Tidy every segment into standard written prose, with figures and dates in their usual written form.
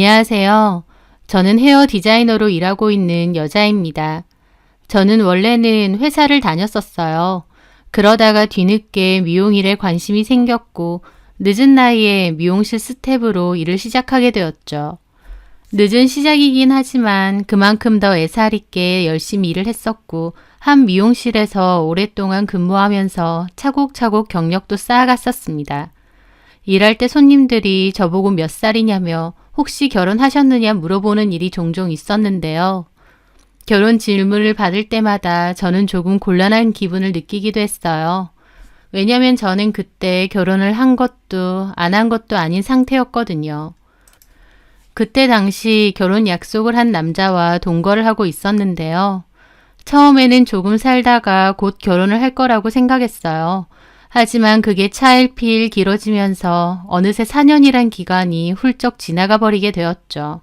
안녕하세요. 저는 헤어 디자이너로 일하고 있는 여자입니다. 저는 원래는 회사를 다녔었어요. 그러다가 뒤늦게 미용 일에 관심이 생겼고 늦은 나이에 미용실 스텝으로 일을 시작하게 되었죠. 늦은 시작이긴 하지만 그만큼 더 애살 있게 열심히 일을 했었고 한 미용실에서 오랫동안 근무하면서 차곡차곡 경력도 쌓아갔었습니다. 일할 때 손님들이 저보고 몇 살이냐며 혹시 결혼하셨느냐 물어보는 일이 종종 있었는데요. 결혼 질문을 받을 때마다 저는 조금 곤란한 기분을 느끼기도 했어요. 왜냐면 저는 그때 결혼을 한 것도 안 한 것도 아닌 상태였거든요. 그때 당시 결혼 약속을 한 남자와 동거를 하고 있었는데요. 처음에는 조금 살다가 곧 결혼을 할 거라고 생각했어요. 하지만 그게 차일피일 길어지면서 어느새 4년이란 기간이 훌쩍 지나가 버리게 되었죠.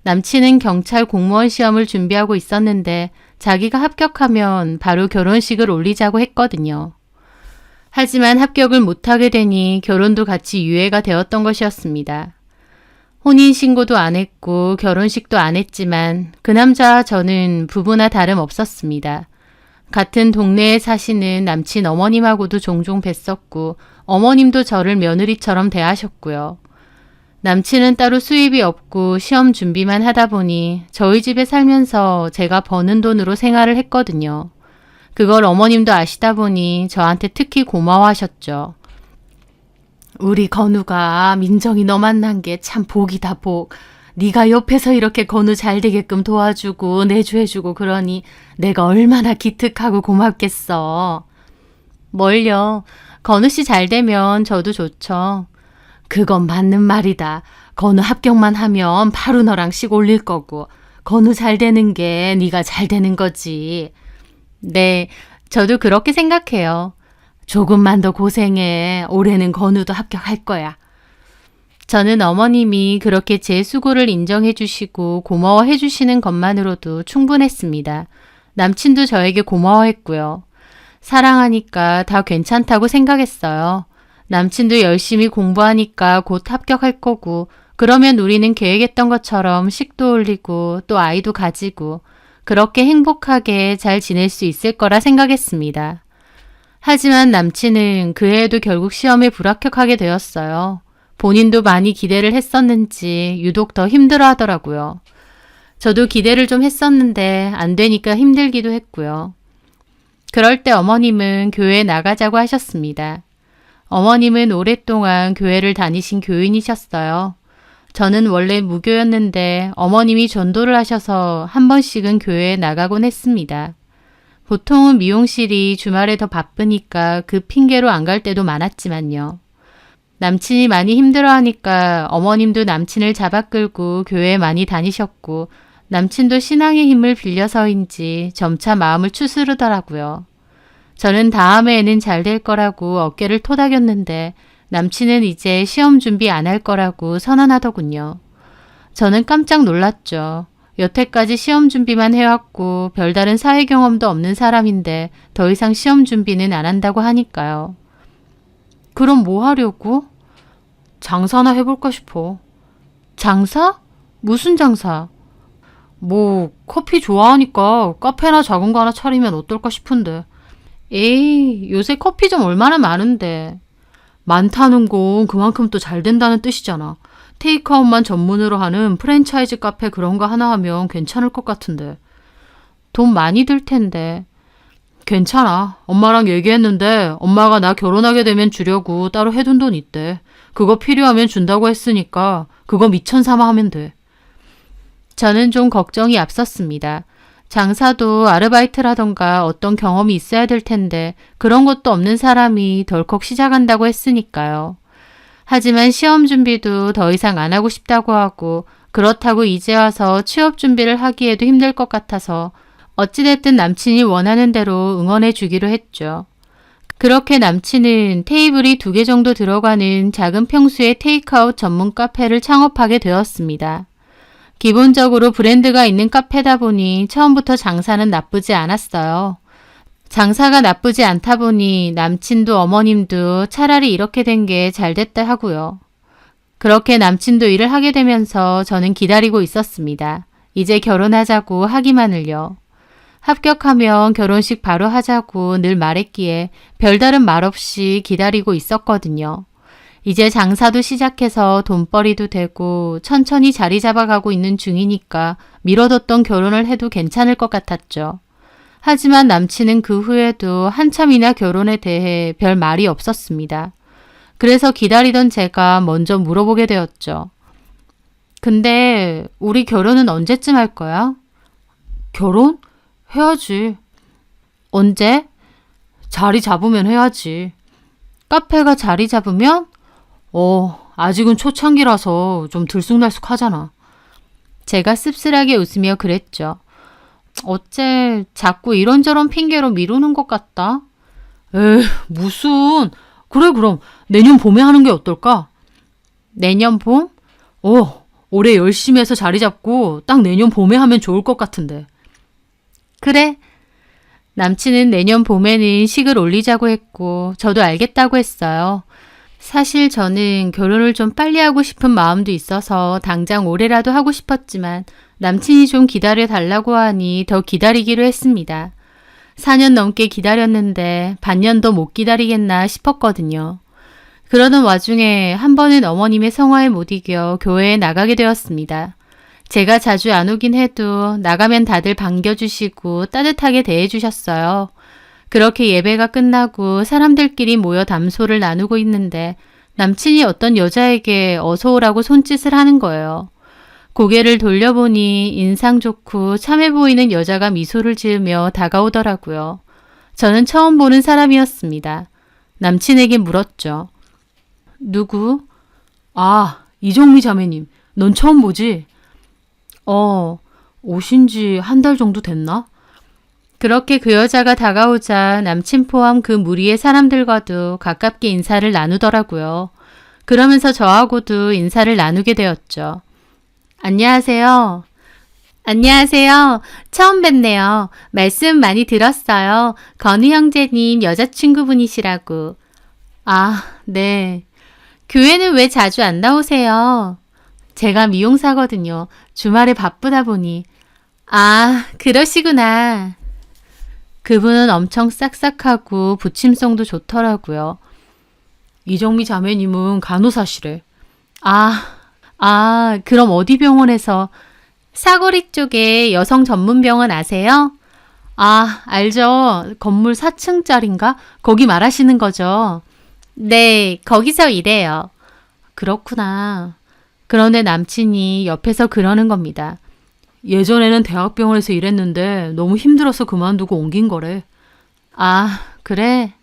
남친은 경찰 공무원 시험을 준비하고 있었는데 자기가 합격하면 바로 결혼식을 올리자고 했거든요. 하지만 합격을 못하게 되니 결혼도 같이 유예가 되었던 것이었습니다. 혼인신고도 안 했고 결혼식도 안 했지만 그 남자와 저는 부부나 다름없었습니다. 같은 동네에 사시는 남친 어머님하고도 종종 뵀었고 어머님도 저를 며느리처럼 대하셨고요. 남친은 따로 수입이 없고 시험 준비만 하다 보니 저희 집에 살면서 제가 버는 돈으로 생활을 했거든요. 그걸 어머님도 아시다 보니 저한테 특히 고마워하셨죠. 우리 건우가 민정이 너 만난 게 참 복이다 복. 네가 옆에서 이렇게 건우 잘 되게끔 도와주고 내조해주고 그러니 내가 얼마나 기특하고 고맙겠어. 뭘요? 건우 씨 잘 되면 저도 좋죠. 그건 맞는 말이다. 건우 합격만 하면 바로 너랑 식 올릴 거고 건우 잘 되는 게 네가 잘 되는 거지. 네, 저도 그렇게 생각해요. 조금만 더 고생해. 올해는 건우도 합격할 거야. 저는 어머님이 그렇게 제 수고를 인정해 주시고 고마워해 주시는 것만으로도 충분했습니다. 남친도 저에게 고마워했고요. 사랑하니까 다 괜찮다고 생각했어요. 남친도 열심히 공부하니까 곧 합격할 거고 그러면 우리는 계획했던 것처럼 식도 올리고 또 아이도 가지고 그렇게 행복하게 잘 지낼 수 있을 거라 생각했습니다. 하지만 남친은 그 해에도 결국 시험에 불합격하게 되었어요. 본인도 많이 기대를 했었는지 유독 더 힘들어 하더라고요. 저도 기대를 좀 했었는데 안 되니까 힘들기도 했고요. 그럴 때 어머님은 교회에 나가자고 하셨습니다. 어머님은 오랫동안 교회를 다니신 교인이셨어요. 저는 원래 무교였는데 어머님이 전도를 하셔서 한 번씩은 교회에 나가곤 했습니다. 보통은 미용실이 주말에 더 바쁘니까 그 핑계로 안 갈 때도 많았지만요. 남친이 많이 힘들어하니까 어머님도 남친을 잡아 끌고 교회에 많이 다니셨고 남친도 신앙의 힘을 빌려서인지 점차 마음을 추스르더라고요. 저는 다음해에는 잘 될 거라고 어깨를 토닥였는데 남친은 이제 시험 준비 안 할 거라고 선언하더군요. 저는 깜짝 놀랐죠. 여태까지 시험 준비만 해왔고 별다른 사회 경험도 없는 사람인데 더 이상 시험 준비는 안 한다고 하니까요. 그럼 뭐 하려고? 장사나 해볼까 싶어. 장사? 무슨 장사? 뭐 커피 좋아하니까 카페나 작은 거 하나 차리면 어떨까 싶은데. 에이, 요새 커피점 얼마나 많은데. 많다는 건 그만큼 또 잘 된다는 뜻이잖아. 테이크아웃만 전문으로 하는 프랜차이즈 카페 그런 거 하나 하면 괜찮을 것 같은데. 돈 많이 들 텐데. 괜찮아. 엄마랑 얘기했는데 엄마가 나 결혼하게 되면 주려고 따로 해둔 돈 있대. 그거 필요하면 준다고 했으니까 그거 미천삼아 하면 돼. 저는 좀 걱정이 앞섰습니다. 장사도 아르바이트라던가 어떤 경험이 있어야 될 텐데 그런 것도 없는 사람이 덜컥 시작한다고 했으니까요. 하지만 시험 준비도 더 이상 안 하고 싶다고 하고 그렇다고 이제 와서 취업 준비를 하기에도 힘들 것 같아서 어찌됐든 남친이 원하는 대로 응원해 주기로 했죠. 그렇게 남친은 테이블이 2개 정도 들어가는 작은 평수의 테이크아웃 전문 카페를 창업하게 되었습니다. 기본적으로 브랜드가 있는 카페다 보니 처음부터 장사는 나쁘지 않았어요. 장사가 나쁘지 않다 보니 남친도 어머님도 차라리 이렇게 된 게 잘 됐다 하고요. 그렇게 남친도 일을 하게 되면서 저는 기다리고 있었습니다. 이제 결혼하자고 하기만을요. 합격하면 결혼식 바로 하자고 늘 말했기에 별다른 말 없이 기다리고 있었거든요. 이제 장사도 시작해서 돈벌이도 되고 천천히 자리 잡아가고 있는 중이니까 미뤄뒀던 결혼을 해도 괜찮을 것 같았죠. 하지만 남친은 그 후에도 한참이나 결혼에 대해 별 말이 없었습니다. 그래서 기다리던 제가 먼저 물어보게 되었죠. 근데 우리 결혼은 언제쯤 할 거야? 결혼? 해야지. 언제? 자리 잡으면 해야지. 카페가 자리 잡으면? 아직은 초창기라서 좀 들쑥날쑥하잖아. 제가 씁쓸하게 웃으며 그랬죠. 어째 자꾸 이런저런 핑계로 미루는 것 같다. 에이, 무슨. 그래 그럼 내년 봄에 하는 게 어떨까? 내년 봄? 올해 열심히 해서 자리 잡고 딱 내년 봄에 하면 좋을 것 같은데. 그래. 남친은 내년 봄에는 식을 올리자고 했고 저도 알겠다고 했어요. 사실 저는 결혼을 좀 빨리 하고 싶은 마음도 있어서 당장 올해라도 하고 싶었지만 남친이 좀 기다려 달라고 하니 더 기다리기로 했습니다. 4년 넘게 기다렸는데 반년도 못 기다리겠나 싶었거든요. 그러던 와중에 한 번은 어머님의 성화에 못 이겨 교회에 나가게 되었습니다. 제가 자주 안 오긴 해도 나가면 다들 반겨주시고 따뜻하게 대해주셨어요. 그렇게 예배가 끝나고 사람들끼리 모여 담소를 나누고 있는데 남친이 어떤 여자에게 어서 오라고 손짓을 하는 거예요. 고개를 돌려보니 인상 좋고 참해 보이는 여자가 미소를 지으며 다가오더라고요. 저는 처음 보는 사람이었습니다. 남친에게 물었죠. 누구? 아, 이정미 자매님. 넌 처음 보지? 오신 지 한 달 정도 됐나? 그렇게 그 여자가 다가오자 남친 포함 그 무리의 사람들과도 가깝게 인사를 나누더라고요. 그러면서 저하고도 인사를 나누게 되었죠. 안녕하세요. 안녕하세요. 처음 뵙네요. 말씀 많이 들었어요. 건우 형제님 여자친구분이시라고. 아, 네. 교회는 왜 자주 안 나오세요? 제가 미용사거든요. 주말에 바쁘다 보니. 아, 그러시구나. 그분은 엄청 싹싹하고 부침성도 좋더라고요. 이정미 자매님은 간호사시래. 그럼 어디 병원에서? 사거리 쪽에 여성 전문 병원 아세요? 아, 알죠. 건물 4층짜리인가? 거기 말하시는 거죠? 네, 거기서 일해요. 그렇구나. 그런데 남친이 옆에서 그러는 겁니다. 예전에는 대학병원에서 일했는데 너무 힘들어서 그만두고 옮긴 거래. 아, 그래?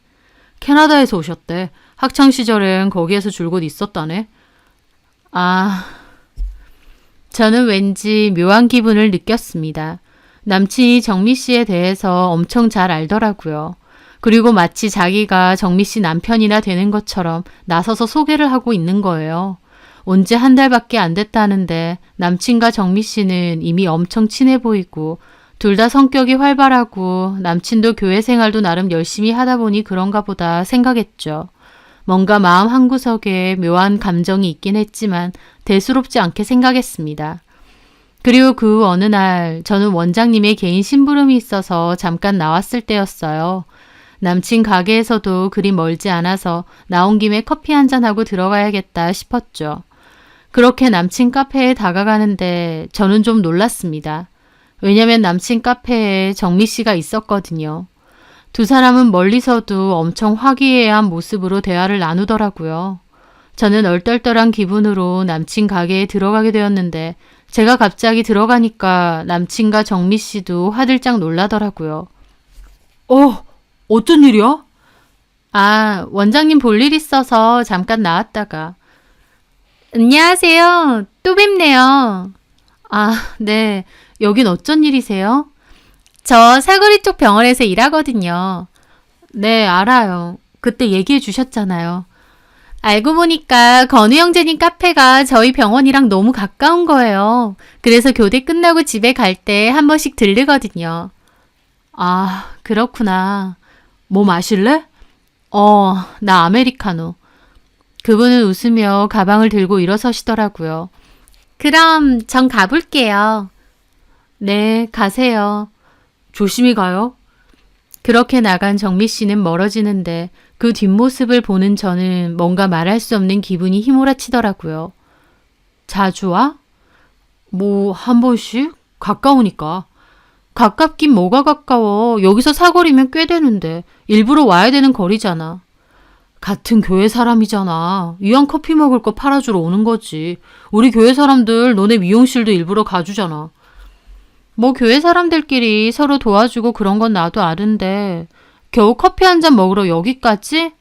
캐나다에서 오셨대. 학창시절엔 거기에서 줄곧 있었다네. 아, 저는 왠지 묘한 기분을 느꼈습니다. 남친이 정미 씨에 대해서 엄청 잘 알더라고요. 그리고 마치 자기가 정미 씨 남편이나 되는 것처럼 나서서 소개를 하고 있는 거예요. 온 지 한 달밖에 안 됐다는데 남친과 정미 씨는 이미 엄청 친해 보이고 둘 다 성격이 활발하고 남친도 교회 생활도 나름 열심히 하다 보니 그런가 보다 생각했죠. 뭔가 마음 한구석에 묘한 감정이 있긴 했지만 대수롭지 않게 생각했습니다. 그리고 그 어느 날 저는 원장님의 개인 심부름이 있어서 잠깐 나왔을 때였어요. 남친 가게에서도 그리 멀지 않아서 나온 김에 커피 한잔하고 들어가야겠다 싶었죠. 그렇게 남친 카페에 다가가는데 저는 좀 놀랐습니다. 왜냐면 남친 카페에 정미 씨가 있었거든요. 두 사람은 멀리서도 엄청 화기애애한 모습으로 대화를 나누더라고요. 저는 얼떨떨한 기분으로 남친 가게에 들어가게 되었는데 제가 갑자기 들어가니까 남친과 정미 씨도 화들짝 놀라더라고요. 어쩐 일이야? 아, 원장님 볼 일 있어서 잠깐 나왔다가. 안녕하세요. 또 뵙네요. 아, 네. 여긴 어쩐 일이세요? 저 사거리 쪽 병원에서 일하거든요. 네, 알아요. 그때 얘기해 주셨잖아요. 알고 보니까 건우 형제님 카페가 저희 병원이랑 너무 가까운 거예요. 그래서 교대 끝나고 집에 갈 때 한 번씩 들르거든요. 아, 그렇구나. 뭐 마실래? 나 아메리카노. 그분은 웃으며 가방을 들고 일어서시더라고요. 그럼 전 가볼게요. 네, 가세요. 조심히 가요. 그렇게 나간 정미 씨는 멀어지는데 그 뒷모습을 보는 저는 뭔가 말할 수 없는 기분이 휘몰아치더라고요. 자주 와? 뭐 한 번씩? 가까우니까. 가깝긴 뭐가 가까워. 여기서 사거리면 꽤 되는데 일부러 와야 되는 거리잖아. 같은 교회 사람이잖아. 이왕 커피 먹을 거 팔아주러 오는 거지. 우리 교회 사람들 너네 미용실도 일부러 가주잖아. 뭐 교회 사람들끼리 서로 도와주고 그런 건 나도 아는데 겨우 커피 한 잔 먹으러 여기까지?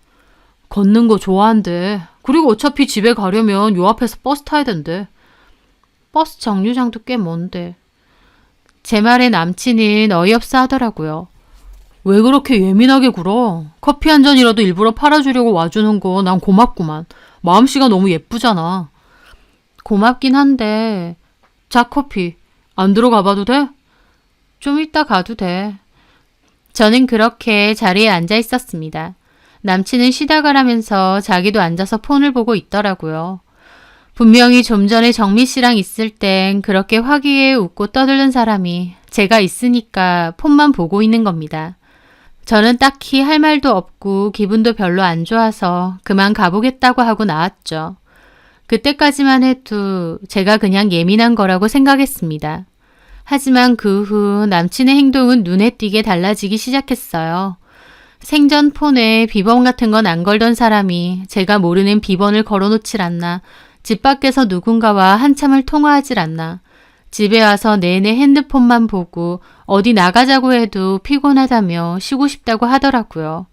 걷는 거 좋아한대. 그리고 어차피 집에 가려면 요 앞에서 버스 타야 된대. 버스 정류장도 꽤 먼데. 제 말에 남친은 어이없어 하더라고요. 왜 그렇게 예민하게 굴어? 커피 한 잔이라도 일부러 팔아주려고 와주는 거 난 고맙구만. 마음씨가 너무 예쁘잖아. 고맙긴 한데. 자, 커피. 안 들어가 봐도 돼? 좀 이따 가도 돼. 저는 그렇게 자리에 앉아 있었습니다. 남친은 쉬다 가라면서 자기도 앉아서 폰을 보고 있더라고요. 분명히 좀 전에 정미 씨랑 있을 땐 그렇게 화기애애 웃고 떠드는 사람이 제가 있으니까 폰만 보고 있는 겁니다. 저는 딱히 할 말도 없고 기분도 별로 안 좋아서 그만 가보겠다고 하고 나왔죠. 그때까지만 해도 제가 그냥 예민한 거라고 생각했습니다. 하지만 그 후 남친의 행동은 눈에 띄게 달라지기 시작했어요. 생전 폰에 비번 같은 건 안 걸던 사람이 제가 모르는 비번을 걸어놓질 않나, 집 밖에서 누군가와 한참을 통화하질 않나, 집에 와서 내내 핸드폰만 보고 어디 나가자고 해도 피곤하다며 쉬고 싶다고 하더라고요.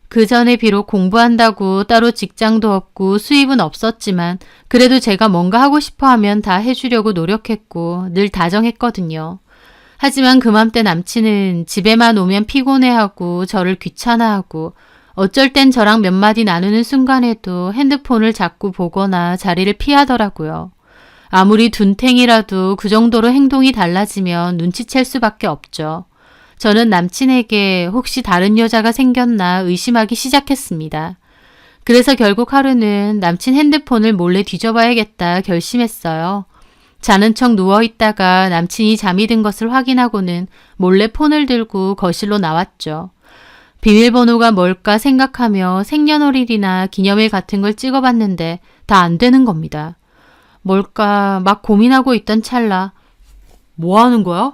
그 전에 비록 공부한다고 따로 직장도 없고 수입은 없었지만 그래도 제가 뭔가 하고 싶어 하면 다 해주려고 노력했고 늘 다정했거든요. 하지만 그맘때 남친은 집에만 오면 피곤해하고 저를 귀찮아하고 어쩔 땐 저랑 몇 마디 나누는 순간에도 핸드폰을 자꾸 보거나 자리를 피하더라고요. 아무리 둔탱이라도 그 정도로 행동이 달라지면 눈치챌 수밖에 없죠. 저는 남친에게 혹시 다른 여자가 생겼나 의심하기 시작했습니다. 그래서 결국 하루는 남친 핸드폰을 몰래 뒤져봐야겠다 결심했어요. 자는 척 누워있다가 남친이 잠이 든 것을 확인하고는 몰래 폰을 들고 거실로 나왔죠. 비밀번호가 뭘까 생각하며 생년월일이나 기념일 같은 걸 찍어봤는데 다 안 되는 겁니다. 뭘까 막 고민하고 있던 찰나. 뭐 하는 거야?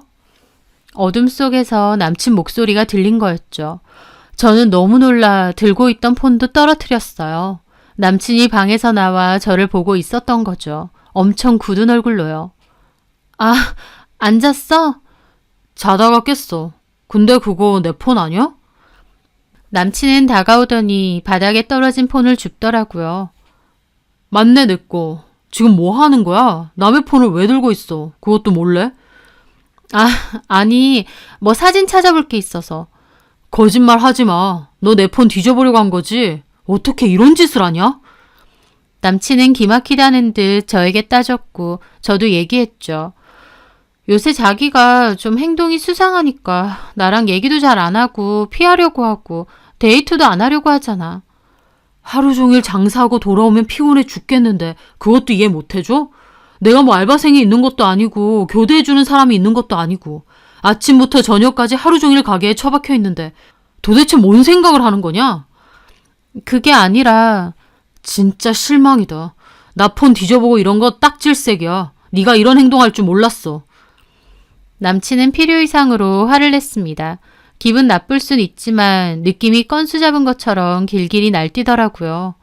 어둠 속에서 남친 목소리가 들린 거였죠. 저는 너무 놀라 들고 있던 폰도 떨어뜨렸어요. 남친이 방에서 나와 저를 보고 있었던 거죠. 엄청 굳은 얼굴로요. 아, 안 잤어? 자다가 깼어. 근데 그거 내 폰 아니야? 남친은 다가오더니 바닥에 떨어진 폰을 줍더라고요. 맞네, 내 거. 지금 뭐 하는 거야? 남의 폰을 왜 들고 있어? 그것도 몰래? 아, 아니, 뭐 사진 찾아볼 게 있어서. 거짓말 하지 마. 너 내 폰 뒤져보려고 한 거지? 어떻게 이런 짓을 하냐? 남친은 기막히다는 듯 저에게 따졌고 저도 얘기했죠. 요새 자기가 좀 행동이 수상하니까 나랑 얘기도 잘 안 하고 피하려고 하고 데이트도 안 하려고 하잖아. 하루 종일 장사하고 돌아오면 피곤해 죽겠는데 그것도 이해 못 해줘? 내가 뭐 알바생이 있는 것도 아니고 교대해주는 사람이 있는 것도 아니고 아침부터 저녁까지 하루 종일 가게에 처박혀 있는데 도대체 뭔 생각을 하는 거냐? 그게 아니라 진짜 실망이다. 나 폰 뒤져보고 이런 거 딱 질색이야. 네가 이런 행동할 줄 몰랐어. 남친은 필요 이상으로 화를 냈습니다. 기분 나쁠 순 있지만 느낌이 건수 잡은 것처럼 길길이 날뛰더라고요.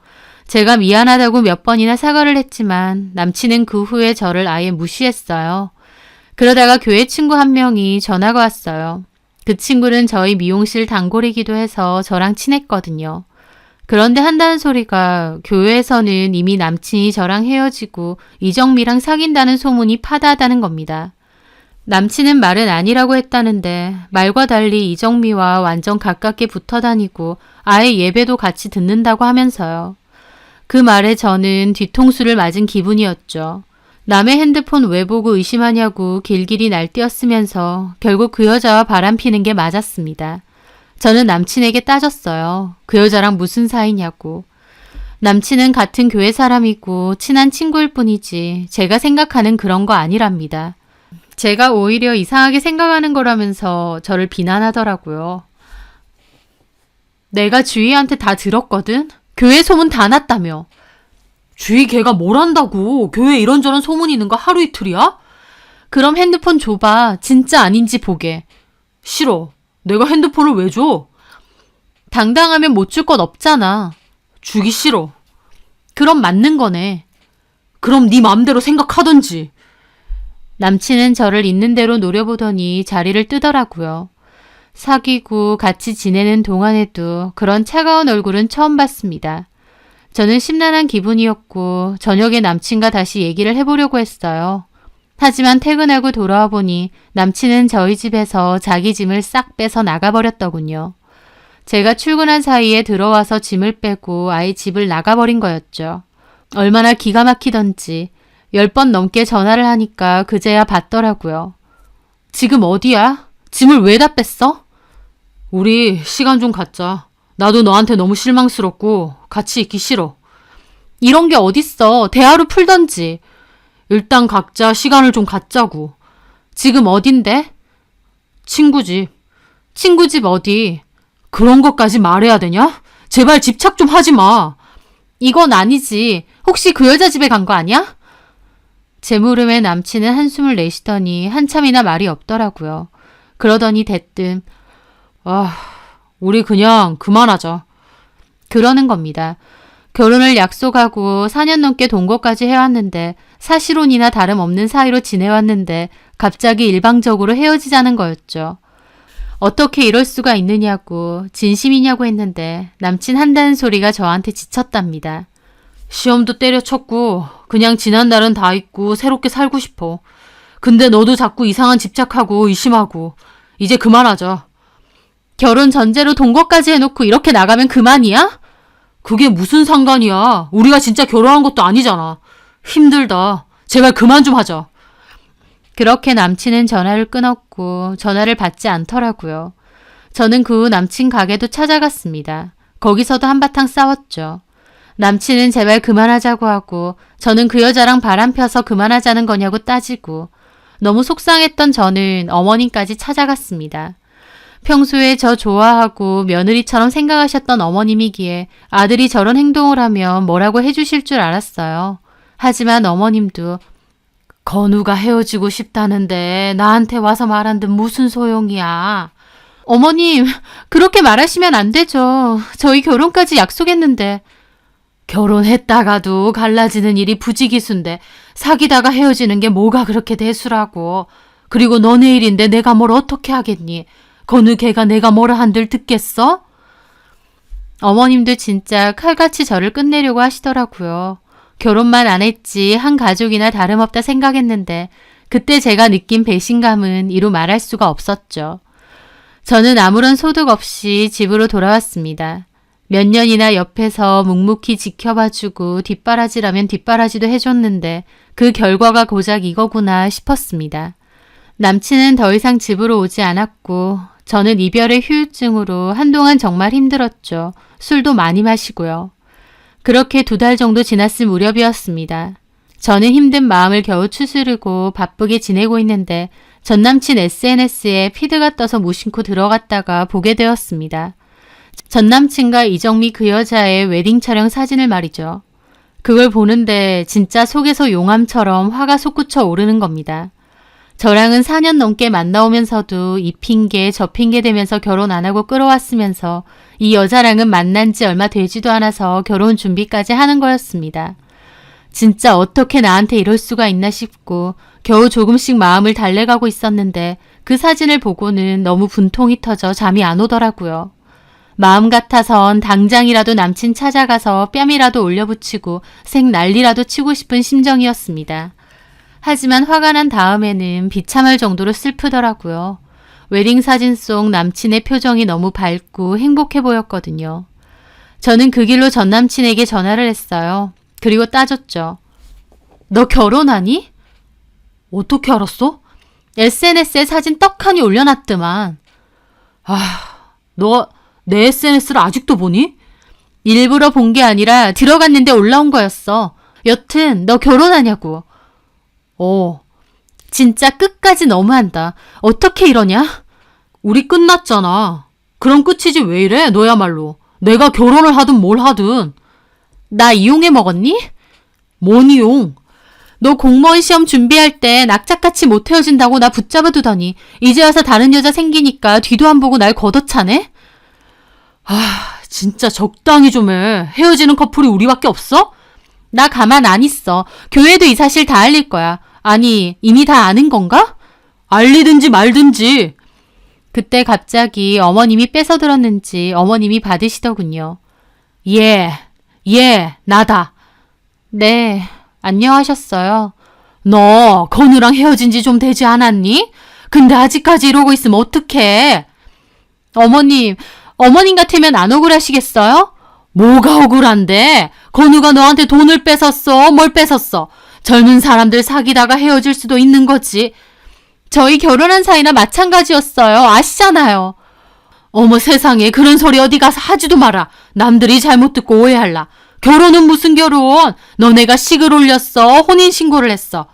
제가 미안하다고 몇 번이나 사과를 했지만 남친은 그 후에 저를 아예 무시했어요. 그러다가 교회 친구 한 명이 전화가 왔어요. 그 친구는 저희 미용실 단골이기도 해서 저랑 친했거든요. 그런데 한다는 소리가 교회에서는 이미 남친이 저랑 헤어지고 이정미랑 사귄다는 소문이 파다하다는 겁니다. 남친은 말은 아니라고 했다는데 말과 달리 이정미와 완전 가깝게 붙어 다니고 아예 예배도 같이 듣는다고 하면서요. 그 말에 저는 뒤통수를 맞은 기분이었죠. 남의 핸드폰 왜 보고 의심하냐고 길길이 날뛰었으면서 결국 그 여자와 바람피는 게 맞았습니다. 저는 남친에게 따졌어요. 그 여자랑 무슨 사이냐고. 남친은 같은 교회 사람이고 친한 친구일 뿐이지 제가 생각하는 그런 거 아니랍니다. 제가 오히려 이상하게 생각하는 거라면서 저를 비난하더라고요. 내가 주희한테 다 들었거든? 교회 소문 다 났다며. 주희 걔가 뭘 안다고. 교회 이런저런 소문 있는 거 하루 이틀이야? 그럼 핸드폰 줘봐. 진짜 아닌지 보게. 싫어. 내가 핸드폰을 왜 줘? 당당하면 못 줄 것 없잖아. 주기 싫어. 그럼 맞는 거네. 그럼 네 맘대로 생각하던지. 남친은 저를 있는 대로 노려보더니 자리를 뜨더라고요. 사귀고 같이 지내는 동안에도 그런 차가운 얼굴은 처음 봤습니다. 저는 심란한 기분이었고 저녁에 남친과 다시 얘기를 해보려고 했어요. 하지만 퇴근하고 돌아와 보니 남친은 저희 집에서 자기 짐을 싹 빼서 나가버렸더군요. 제가 출근한 사이에 들어와서 짐을 빼고 아예 집을 나가버린 거였죠. 얼마나 기가 막히던지 10번 넘게 전화를 하니까 그제야 받더라고요. 지금 어디야? 짐을 왜 다 뺐어? 우리 시간 좀 갖자. 나도 너한테 너무 실망스럽고 같이 있기 싫어. 이런 게 어딨어. 대화로 풀던지. 일단 각자 시간을 좀 갖자고. 지금 어딘데? 친구 집. 친구 집 어디? 그런 것까지 말해야 되냐? 제발 집착 좀 하지 마. 이건 아니지. 혹시 그 여자 집에 간 거 아니야? 제 물음에 남친은 한숨을 내쉬더니 한참이나 말이 없더라고요. 그러더니 대뜸 우리 그냥 그만하자. 그러는 겁니다. 결혼을 약속하고 4년 넘게 동거까지 해왔는데 사실혼이나 다름없는 사이로 지내왔는데 갑자기 일방적으로 헤어지자는 거였죠. 어떻게 이럴 수가 있느냐고 진심이냐고 했는데 남친 한다는 소리가 저한테 지쳤답니다. 시험도 때려쳤고 그냥 지난 날은 다 잊고 새롭게 살고 싶어. 근데 너도 자꾸 이상한 집착하고 의심하고 이제 그만하자. 결혼 전제로 동거까지 해놓고 이렇게 나가면 그만이야? 그게 무슨 상관이야. 우리가 진짜 결혼한 것도 아니잖아. 힘들다. 제발 그만 좀 하자. 그렇게 남친은 전화를 끊었고 전화를 받지 않더라고요. 저는 그 후 남친 가게도 찾아갔습니다. 거기서도 한바탕 싸웠죠. 남친은 제발 그만하자고 하고 저는 그 여자랑 바람 펴서 그만하자는 거냐고 따지고 너무 속상했던 저는 어머님까지 찾아갔습니다. 평소에 저 좋아하고 며느리처럼 생각하셨던 어머님이기에 아들이 저런 행동을 하면 뭐라고 해주실 줄 알았어요. 하지만 어머님도 건우가 헤어지고 싶다는데 나한테 와서 말한 듯 무슨 소용이야. 어머님, 그렇게 말하시면 안 되죠. 저희 결혼까지 약속했는데. 결혼했다가도 갈라지는 일이 부지기수인데 사귀다가 헤어지는 게 뭐가 그렇게 대수라고. 그리고 너네 일인데 내가 뭘 어떻게 하겠니. 건우 걔가 내가 뭐라 한들 듣겠어? 어머님도 진짜 칼같이 저를 끝내려고 하시더라고요. 결혼만 안 했지 한 가족이나 다름없다 생각했는데 그때 제가 느낀 배신감은 이루 말할 수가 없었죠. 저는 아무런 소득 없이 집으로 돌아왔습니다. 몇 년이나 옆에서 묵묵히 지켜봐주고 뒷바라지라면 뒷바라지도 해줬는데 그 결과가 고작 이거구나 싶었습니다. 남친은 더 이상 집으로 오지 않았고 저는 이별의 후유증으로 한동안 정말 힘들었죠. 술도 많이 마시고요. 그렇게 2달 정도 지났을 무렵이었습니다. 저는 힘든 마음을 겨우 추스르고 바쁘게 지내고 있는데 전 남친 SNS에 피드가 떠서 무심코 들어갔다가 보게 되었습니다. 전 남친과 이정미 그 여자의 웨딩 촬영 사진을 말이죠. 그걸 보는데 진짜 속에서 용암처럼 화가 솟구쳐 오르는 겁니다. 저랑은 4년 넘게 만나오면서도 이 핑계 저 핑계 대면서 결혼 안 하고 끌어왔으면서 이 여자랑은 만난 지 얼마 되지도 않아서 결혼 준비까지 하는 거였습니다. 진짜 어떻게 나한테 이럴 수가 있나 싶고 겨우 조금씩 마음을 달래가고 있었는데 그 사진을 보고는 너무 분통이 터져 잠이 안 오더라고요. 마음 같아선 당장이라도 남친 찾아가서 뺨이라도 올려붙이고 생 난리라도 치고 싶은 심정이었습니다. 하지만 화가 난 다음에는 비참할 정도로 슬프더라고요. 웨딩 사진 속 남친의 표정이 너무 밝고 행복해 보였거든요. 저는 그 길로 전 남친에게 전화를 했어요. 그리고 따졌죠. 너 결혼하니? 어떻게 알았어? SNS에 사진 떡하니 올려놨더만. 너 내 SNS를 아직도 보니? 일부러 본 게 아니라 들어갔는데 올라온 거였어. 여튼 너 결혼하냐고. 진짜 끝까지 너무한다. 어떻게 이러냐? 우리 끝났잖아. 그럼 끝이지 왜 이래 너야말로. 내가 결혼을 하든 뭘 하든. 나 이용해 먹었니? 뭔 이용? 너 공무원 시험 준비할 때 낙작같이 못 헤어진다고 나 붙잡아 두더니 이제 와서 다른 여자 생기니까 뒤도 안 보고 날 걷어차네? 진짜 적당히 좀 해. 헤어지는 커플이 우리밖에 없어? 나 가만 안 있어. 교회도 이 사실 다 알릴 거야. 아니, 이미 다 아는 건가? 알리든지 말든지. 그때 갑자기 어머님이 뺏어 들었는지 어머님이 받으시더군요. 나다. 네, 안녕하셨어요. 너 건우랑 헤어진 지 좀 되지 않았니? 근데 아직까지 이러고 있으면 어떡해? 어머님 같으면 안 억울하시겠어요? 뭐가 억울한데? 건우가 너한테 돈을 뺏었어? 뭘 뺏었어? 젊은 사람들 사귀다가 헤어질 수도 있는 거지. 저희 결혼한 사이나 마찬가지였어요. 아시잖아요. 어머 세상에 그런 소리 어디 가서 하지도 마라. 남들이 잘못 듣고 오해할라. 결혼은 무슨 결혼? 너네가 식을 올렸어? 혼인신고를 했어?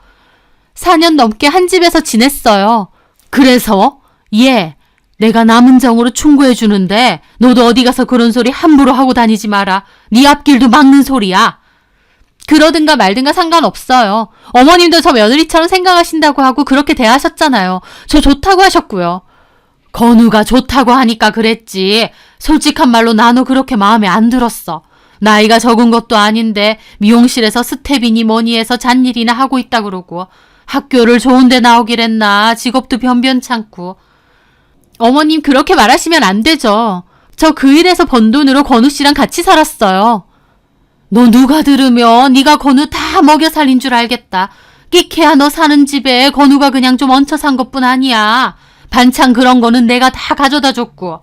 4년 넘게 한 집에서 지냈어요. 그래서? 내가 남은 정으로 충고해 주는데 너도 어디 가서 그런 소리 함부로 하고 다니지 마라. 네 앞길도 막는 소리야. 그러든가 말든가 상관없어요. 어머님도 저 며느리처럼 생각하신다고 하고 그렇게 대하셨잖아요. 저 좋다고 하셨고요. 건우가 좋다고 하니까 그랬지. 솔직한 말로 나도 그렇게 마음에 안 들었어. 나이가 적은 것도 아닌데 미용실에서 스텝이니 뭐니 해서 잔일이나 하고 있다 그러고 학교를 좋은 데 나오기랬나 직업도 변변찮고. 어머님 그렇게 말하시면 안 되죠. 저 그 일에서 번 돈으로 건우 씨랑 같이 살았어요. 너 누가 들으면 네가 건우 다 먹여 살린 줄 알겠다. 끼케야 너 사는 집에 건우가 그냥 좀 얹혀 산 것뿐 아니야. 반찬 그런 거는 내가 다 가져다 줬고.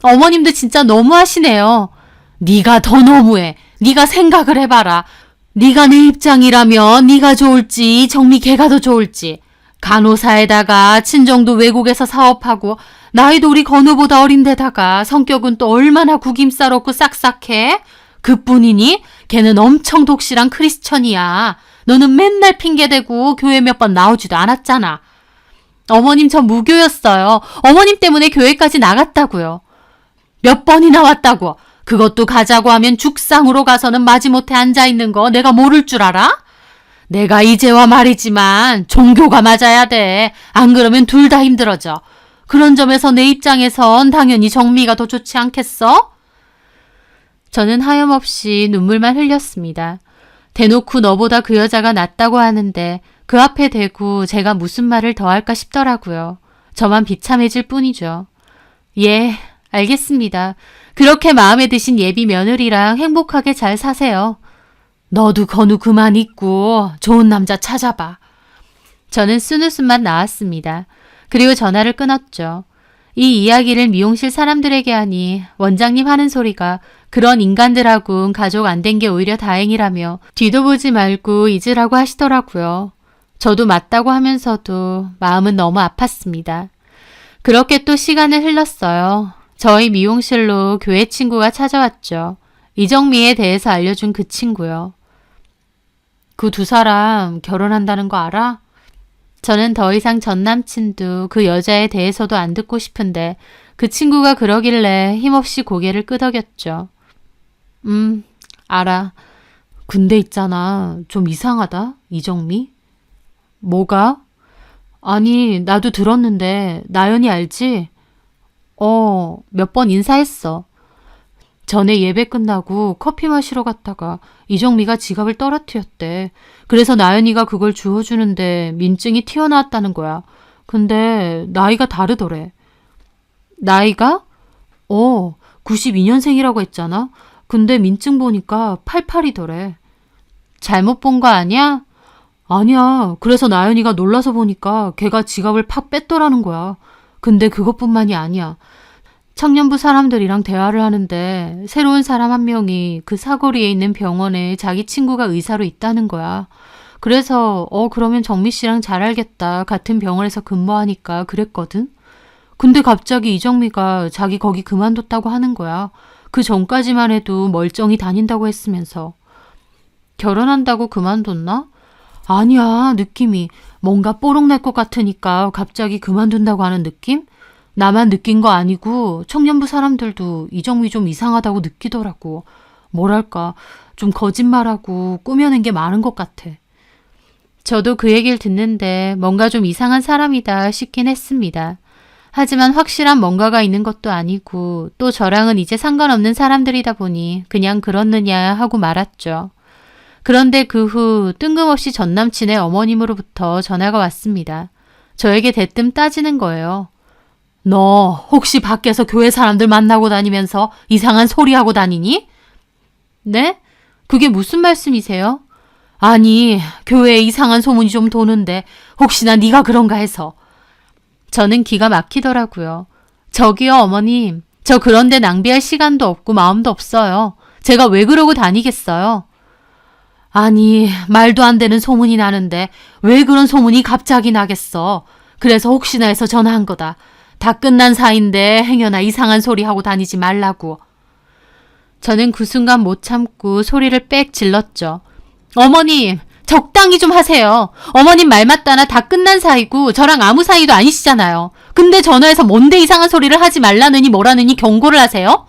어머님도 진짜 너무하시네요. 네가 더 너무해. 네가 생각을 해봐라. 네가 내 입장이라면 네가 좋을지 정미 걔가 더 좋을지. 간호사에다가 친정도 외국에서 사업하고 나이도 우리 건우보다 어린데다가 성격은 또 얼마나 구김살 없고 싹싹해? 그뿐이니? 걔는 엄청 독실한 크리스천이야. 너는 맨날 핑계대고 교회 몇 번 나오지도 않았잖아. 어머님 저 무교였어요. 어머님 때문에 교회까지 나갔다고요. 몇 번이나 왔다고. 그것도 가자고 하면 죽상으로 가서는 마지못해 앉아있는 거 내가 모를 줄 알아? 내가 이제와 말이지만 종교가 맞아야 돼. 안 그러면 둘 다 힘들어져. 그런 점에서 내 입장에선 당연히 정미가 더 좋지 않겠어? 저는 하염없이 눈물만 흘렸습니다. 대놓고 너보다 그 여자가 낫다고 하는데 그 앞에 대고 제가 무슨 말을 더 할까 싶더라고요. 저만 비참해질 뿐이죠. 알겠습니다. 그렇게 마음에 드신 예비 며느리랑 행복하게 잘 사세요. 너도 건우 그만 있고 좋은 남자 찾아봐. 저는 쓴웃음만 나왔습니다. 그리고 전화를 끊었죠. 이 이야기를 미용실 사람들에게 하니 원장님 하는 소리가 그런 인간들하고는 가족 안 된 게 오히려 다행이라며 뒤도 보지 말고 잊으라고 하시더라고요. 저도 맞다고 하면서도 마음은 너무 아팠습니다. 그렇게 또 시간을 흘렀어요. 저희 미용실로 교회 친구가 찾아왔죠. 이정미에 대해서 알려준 그 친구요. 그 두 사람 결혼한다는 거 알아? 저는 더 이상 전 남친도 그 여자에 대해서도 안 듣고 싶은데 그 친구가 그러길래 힘없이 고개를 끄덕였죠. 알아. 근데 있잖아. 좀 이상하다. 이정미? 뭐가? 아니, 나도 들었는데 나연이 알지? 몇 번 인사했어. 전에 예배 끝나고 커피 마시러 갔다가 이정미가 지갑을 떨어뜨렸대. 그래서 나연이가 그걸 주워주는데 민증이 튀어나왔다는 거야. 근데 나이가 다르더래. 나이가? 92년생이라고 했잖아. 근데 민증 보니까 88이더래. 잘못 본 거 아니야? 아니야. 그래서 나연이가 놀라서 보니까 걔가 지갑을 팍 뺐더라는 거야. 근데 그것뿐만이 아니야. 청년부 사람들이랑 대화를 하는데 새로운 사람 한 명이 그 사거리에 있는 병원에 자기 친구가 의사로 있다는 거야. 그래서 그러면 정미 씨랑 잘 알겠다. 같은 병원에서 근무하니까 그랬거든. 근데 갑자기 이정미가 자기 거기 그만뒀다고 하는 거야. 그 전까지만 해도 멀쩡히 다닌다고 했으면서. 결혼한다고 그만뒀나? 아니야, 느낌이 뭔가 뽀록날 것 같으니까 갑자기 그만둔다고 하는 느낌? 나만 느낀 거 아니고 청년부 사람들도 이정미 좀 이상하다고 느끼더라고. 뭐랄까, 좀 거짓말하고 꾸며낸 게 많은 것 같아. 저도 그 얘기를 듣는데 뭔가 좀 이상한 사람이다 싶긴 했습니다. 하지만 확실한 뭔가가 있는 것도 아니고 또 저랑은 이제 상관없는 사람들이다 보니 그냥 그렇느냐 하고 말았죠. 그런데 그 후 뜬금없이 전 남친의 어머님으로부터 전화가 왔습니다. 저에게 대뜸 따지는 거예요. 너 혹시 밖에서 교회 사람들 만나고 다니면서 이상한 소리하고 다니니? 네? 그게 무슨 말씀이세요? 아니, 교회에 이상한 소문이 좀 도는데 혹시나 네가 그런가 해서. 저는 기가 막히더라고요. 저기요, 어머님. 저 그런데 낭비할 시간도 없고 마음도 없어요. 제가 왜 그러고 다니겠어요? 아니, 말도 안 되는 소문이 나는데 왜 그런 소문이 갑자기 나겠어. 그래서 혹시나 해서 전화한 거다. 다 끝난 사이인데 행여나 이상한 소리 하고 다니지 말라고. 저는 그 순간 못 참고 소리를 빽 질렀죠. 어머님, 적당히 좀 하세요. 어머님 말 맞다나 다 끝난 사이고 저랑 아무 사이도 아니시잖아요. 근데 전화해서 뭔데 이상한 소리를 하지 말라느니 뭐라느니 경고를 하세요?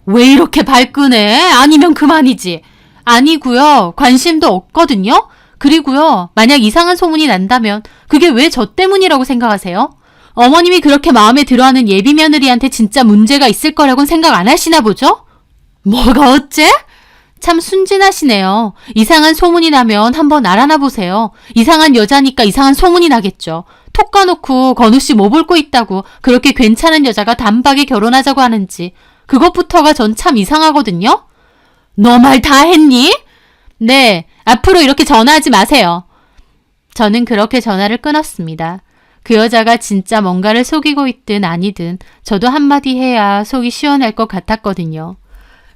왜 이렇게 발끈해? 아니면 그만이지. 아니고요. 관심도 없거든요. 그리고요. 만약 이상한 소문이 난다면 그게 왜 저 때문이라고 생각하세요? 어머님이 그렇게 마음에 들어하는 예비 며느리한테 진짜 문제가 있을 거라고는 생각 안 하시나 보죠? 뭐가 어째? 참 순진하시네요. 이상한 소문이 나면 한번 알아나 보세요. 이상한 여자니까 이상한 소문이 나겠죠. 톡 까놓고 건우 씨 뭐 볼 거 있다고 그렇게 괜찮은 여자가 단박에 결혼하자고 하는지 그것부터가 전 참 이상하거든요. 너 말 다 했니? 네, 앞으로 이렇게 전화하지 마세요. 저는 그렇게 전화를 끊었습니다. 그 여자가 진짜 뭔가를 속이고 있든 아니든 저도 한마디 해야 속이 시원할 것 같았거든요.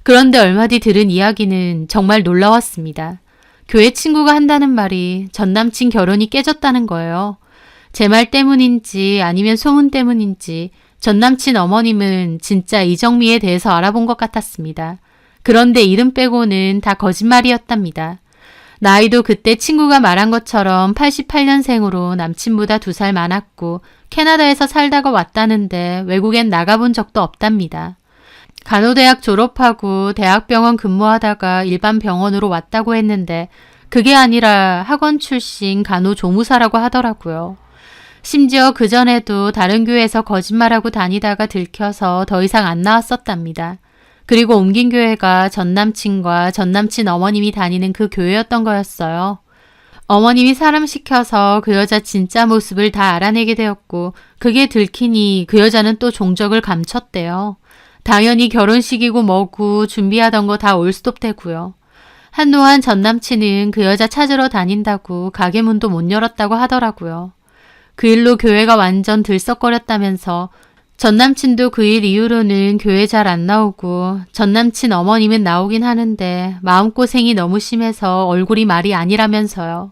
그런데 얼마 뒤 들은 이야기는 정말 놀라웠습니다. 교회 친구가 한다는 말이 전 남친 결혼이 깨졌다는 거예요. 제 말 때문인지 아니면 소문 때문인지 전 남친 어머님은 진짜 이정미에 대해서 알아본 것 같았습니다. 그런데 이름 빼고는 다 거짓말이었답니다. 나이도 그때 친구가 말한 것처럼 88년생으로 남친보다 2살 많았고 캐나다에서 살다가 왔다는데 외국엔 나가본 적도 없답니다. 간호대학 졸업하고 대학병원 근무하다가 일반 병원으로 왔다고 했는데 그게 아니라 학원 출신 간호조무사라고 하더라고요. 심지어 그전에도 다른 교회에서 거짓말하고 다니다가 들켜서 더 이상 안 나왔었답니다. 그리고 옮긴 교회가 전 남친과 전 남친 어머님이 다니는 그 교회였던 거였어요. 어머님이 사람 시켜서 그 여자 진짜 모습을 다 알아내게 되었고 그게 들키니 그 여자는 또 종적을 감췄대요. 당연히 결혼식이고 뭐고 준비하던 거 다 올스톱되고요. 한동안 전 남친은 그 여자 찾으러 다닌다고 가게 문도 못 열었다고 하더라고요. 그 일로 교회가 완전 들썩거렸다면서 전 남친도 그 일 이후로는 교회 잘 안 나오고 전 남친 어머님은 나오긴 하는데 마음고생이 너무 심해서 얼굴이 말이 아니라면서요.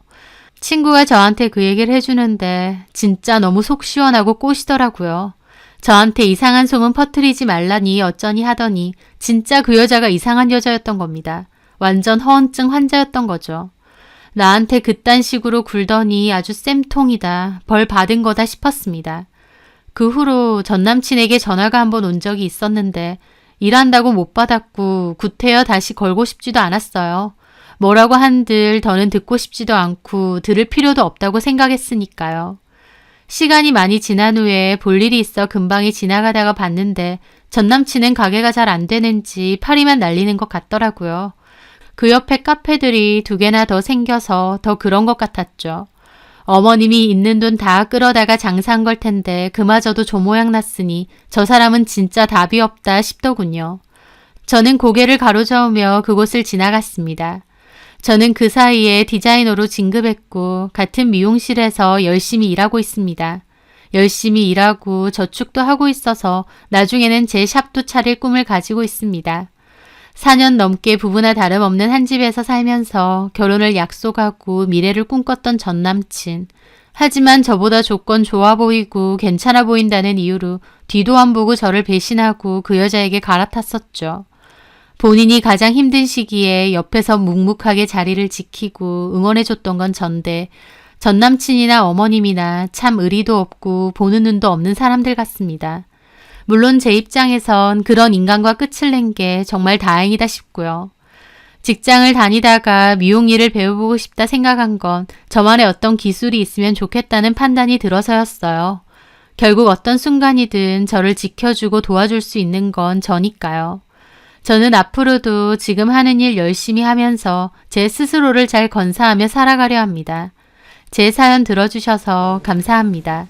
친구가 저한테 그 얘기를 해주는데 진짜 너무 속 시원하고 꼬시더라고요. 저한테 이상한 소문 퍼뜨리지 말라니 어쩌니 하더니 진짜 그 여자가 이상한 여자였던 겁니다. 완전 허언증 환자였던 거죠. 나한테 그딴 식으로 굴더니 아주 쌤통이다. 벌 받은 거다 싶었습니다. 그 후로 전 남친에게 전화가 한 번 온 적이 있었는데 일한다고 못 받았고 구태여 다시 걸고 싶지도 않았어요. 뭐라고 한들 더는 듣고 싶지도 않고 들을 필요도 없다고 생각했으니까요. 시간이 많이 지난 후에 볼 일이 있어 금방에 지나가다가 봤는데 전 남친은 가게가 잘 안 되는지 파리만 날리는 것 같더라고요. 그 옆에 카페들이 2개나 더 생겨서 더 그런 것 같았죠. 어머님이 있는 돈 다 끌어다가 장사한 걸 텐데 그마저도 조모양 났으니 저 사람은 진짜 답이 없다 싶더군요. 저는 고개를 가로저으며 그곳을 지나갔습니다. 저는 그 사이에 디자이너로 진급했고 같은 미용실에서 열심히 일하고 있습니다. 열심히 일하고 저축도 하고 있어서 나중에는 제 샵도 차릴 꿈을 가지고 있습니다. 4년 넘게 부부나 다름없는 한 집에서 살면서 결혼을 약속하고 미래를 꿈꿨던 전 남친. 하지만 저보다 조건 좋아 보이고 괜찮아 보인다는 이유로 뒤도 안 보고 저를 배신하고 그 여자에게 갈아탔었죠. 본인이 가장 힘든 시기에 옆에서 묵묵하게 자리를 지키고 응원해줬던 건 전데 전 남친이나 어머님이나 참 의리도 없고 보는 눈도 없는 사람들 같습니다. 물론 제 입장에선 그런 인간과 끝을 낸 게 정말 다행이다 싶고요. 직장을 다니다가 미용 일을 배워보고 싶다 생각한 건 저만의 어떤 기술이 있으면 좋겠다는 판단이 들어서였어요. 결국 어떤 순간이든 저를 지켜주고 도와줄 수 있는 건 저니까요. 저는 앞으로도 지금 하는 일 열심히 하면서 제 스스로를 잘 건사하며 살아가려 합니다. 제 사연 들어주셔서 감사합니다.